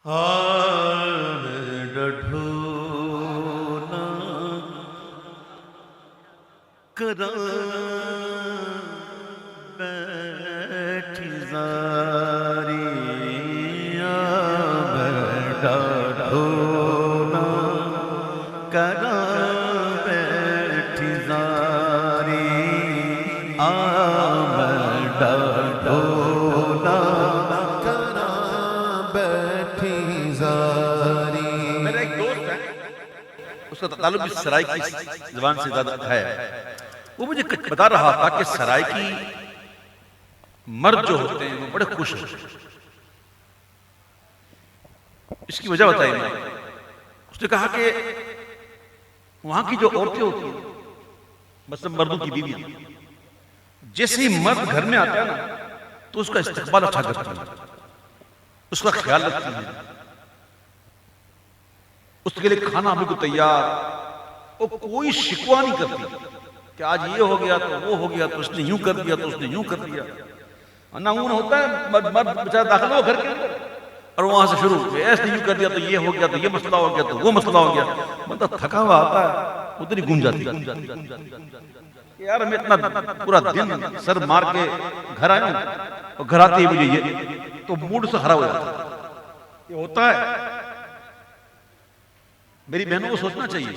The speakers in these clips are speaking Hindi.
हार डढोना करा बैठी जारी डढोना करा बैठी जारी डढोना करा बैठी जारी। मेरा एक दोस्त है, उसका ताल्लुक इस सराय की ज़बान से ज्यादा है। वो मुझे बता रहा था कि सराय की मर्द जो होते हैं वो बड़े खुश होते हैं। इसकी वजह बताई मैं। उसने कहा कि वहां की जो औरतें होती हैं, मतलब मर्दों की बीवियां, जैसे ही मर्द घर में आता है ना तो उसका इस्तकबाल अच्छा करती है, उसका ख्याल रखती है, उसके लिए खाना बिल्कुल तैयार, वो कोई शिकवा नहीं करती कि आज ये हो गया तो वो हो गया, तो उसने यूं कर दिया तो उसने यूं कर दिया। ना ऊन होता है, मर्द बेचारा दाखिल हो घर के अंदर और वहां से शुरू, ऐसे यूं कर दिया तो ये हो गया, तो ये मसला हो गया, तो वो मसला हो गया। मतलब थका हुआ आता है, उधर ही घूम जाती है यार मैं इतना पूरा दिन सर मार के घर आया हूं और घर आते ही मुझे ये, तो मूड से हरा हो जाता है। ये होता है। मेरी बहनों को सोचना चाहिए।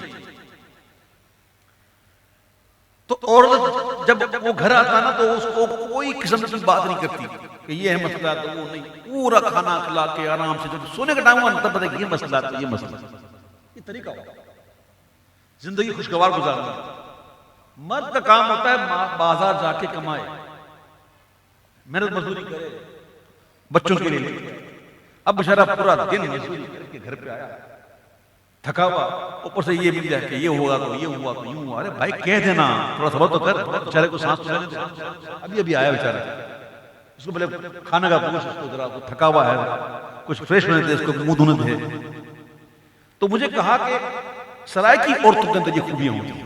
तो औरत जब वो घर आता ना तो उसको कोई किस्म की बात नहीं करती कि ये है मसला तो वो नहीं, पूरा खाना खिला के आराम से, जब सोने का टाइम हुआ तब पता ये मसला तो ये मसला। ये तरीका होता है जिंदगी खुशगवार गुजारने। मर्द का काम होता है बाजार जाके कमाए, मेहनत मजदूरी करे, बच्चों के लिए। अब बेचारा पूरा दिन मजदूरी करके घर पे आया थका हुआ, ऊपर से ये मिल जाए कि ये हुआ तो ये हुआ तो यूं हुआ। अरे भाई कह देना, थोड़ा सबर तो कर, बेचारे को सांस लेने दे। अभी अभी आया बेचारा, उसको पहले खाने का पूछ, उसको जरा थका हुआ है, कुछ फ्रेश होने दे, उसको मुंह धोने दे। तो मुझे कहा कि सराय की औरतों के अंदर ये खूबियां होती हैं।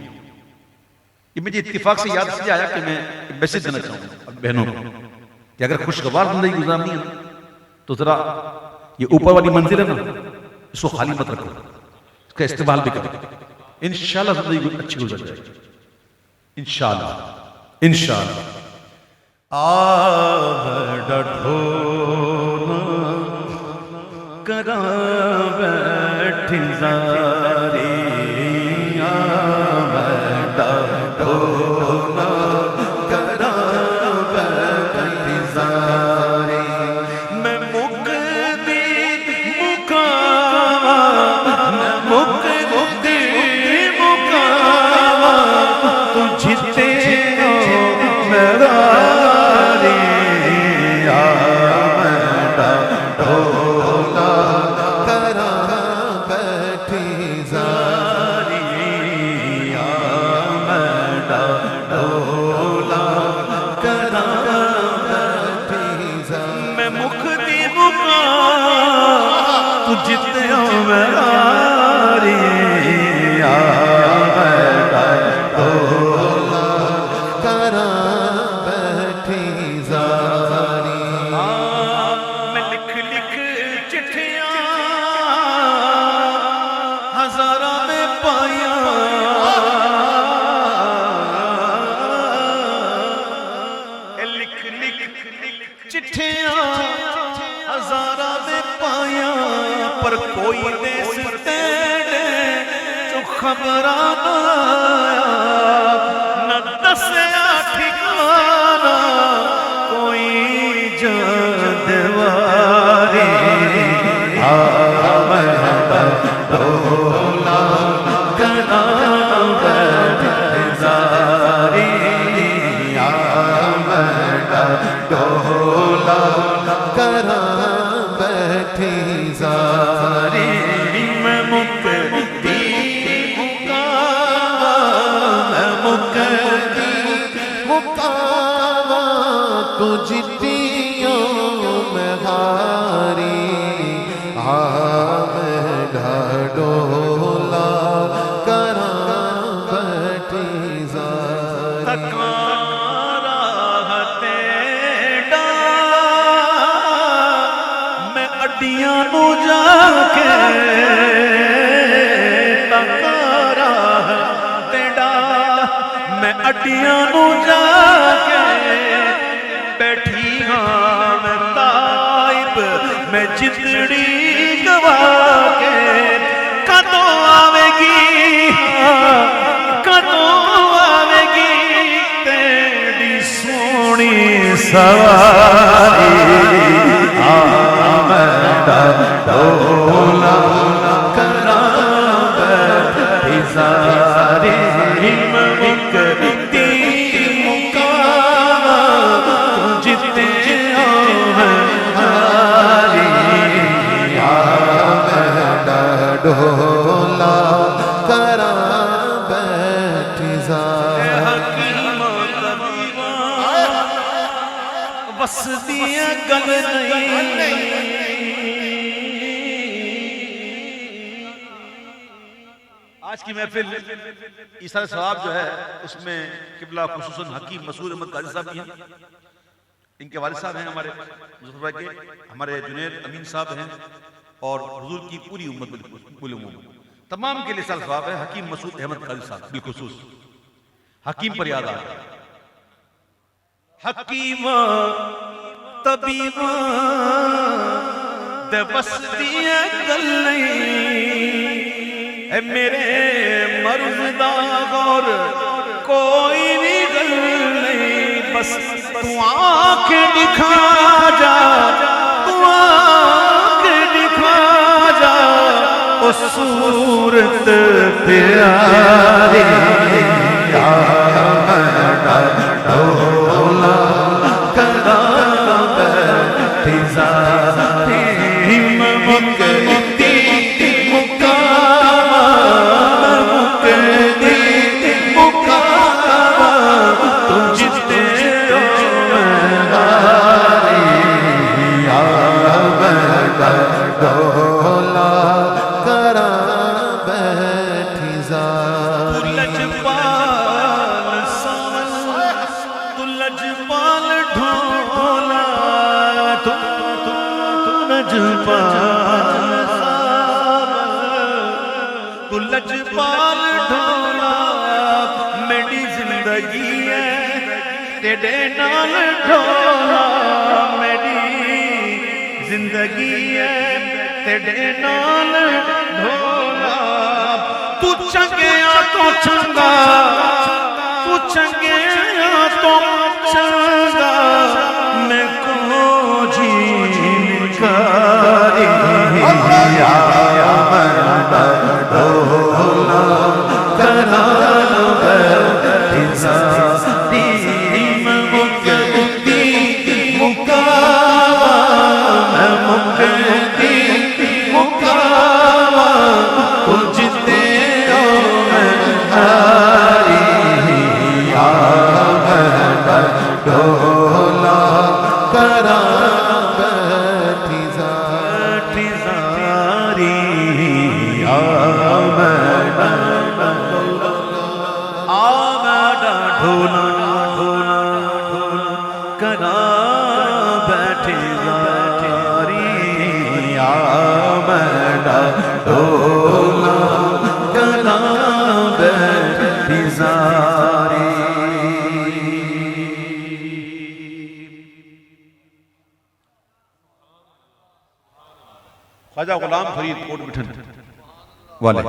ये मुझे इत्तेफाक से याद इसलिए आया कि मैं एक मैसेज देना चाहूंगा बहनों को कि अगर खुशगवार जिंदगी गुजारनी है तो जरा ये ऊपर वाली मंजिल है ना, इसको खाली मत रखो, इसका इस्तेमाल भी करो। इंशाल्लाह जिंदगी अच्छी गुजर जाएगी, इंशाल्लाह इंशाल्लाह। डढोना करा बैठी जारी डढोना करा बैठी जारी। मैं मुकदी मुकावा, मैं मुकदी मुकावा, तू जिते मेरा जितना मेरा करा बैठी जारी। मैं लिख लिख चिट्ठियां हजारा में पाया, लिख लिख चिट्ठियां हजारा में पाया, पर कोई देश तेरे जो खबराना न दसया ठिकाना कोई जानवारी। डढोना करा बैठी जारी डढोना करा बैठी जारी। मैं मुकदी मुकावा, मैं मुकदी मुकावा, तू जितियों में हारी। डढोना करा बैठी जारी। अड्डियां जाके तकारा तेड़ा, मैं अड्डियां नू जाके बैठी हाँ मैं ताइब, मैं जिंदड़ी गवा के कदों आवेगी, कदों आवेगी तेरी सोनी सवारी। डोला करा बैठी सारी, हिम्मत दी मुकावा जिते हारी। डोला करा बैठी सारी, बस दिया गल नहीं। आज की महफिल ईसा सवाब जो है उसमें किबला खुसूसन हकीम मसूद अहमद काजी साहब भी हैं, इनके वालिद साहब हैं हमारे मुजफ्फरपुर के, हमारे जुनैद अमीन साहब हैं और हुजूर की पूरी उम्मत बिल्कुल तमाम के लिए साल सवाब है। हकीम मसूद अहमद काजी साहब बिलखुसूस हकीम पर याद आ रहा है। हकीमा तबीबा दे बस दिया गल नहीं, है मेरे मर्ज़ दा गौर कोई नहीं गल नहीं। बस तू आके दिखा जा, तू आके दिखा जा ओ सूरत प्यारी। डोला करा बैठी सारी, हिम्मत दी मुकावा तुम जिते हारी। डोला करा बैठी सारी, लजपाल ढोला तू लजपाल ढोला, मेरी जिंदगी है तेरे नाल ढोला, मेरी जिंदगी है तेरे नाल ढोला। तू चंगिया तो चंगा, तू चंगिया तो चंगा, मैं को जी निकारी। डोला करा बैठी सारी, हिम्मत दी मुकावा मुकावा तुम जिते हारी। डोला करा बैठी सारी, ढोला करा बैठे जारी। डोला करा बैठी सारी। ख्वाजा गुलाम फरीद कोट बिठन वाले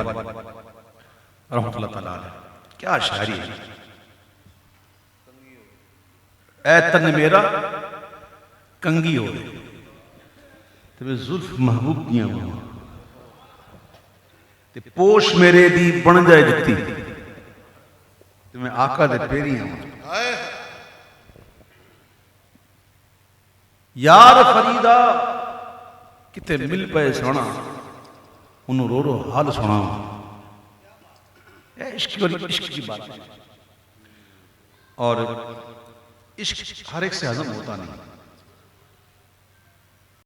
रहमतुल्लाह तआला अलैह, क्या शायरी है। ऐ तन मेरा कंगी हो ते जुल्फ महबूब दियां हों, ते पोश मेरे दी बन जाए जुत्ती, ते मैं आका दे पेरी आवां। यार फरीदा किते मिल पे सोना, उन्हों रो रो हाल सुना। इश्क की बात है और इश्क हर एक से हजम होता नहीं।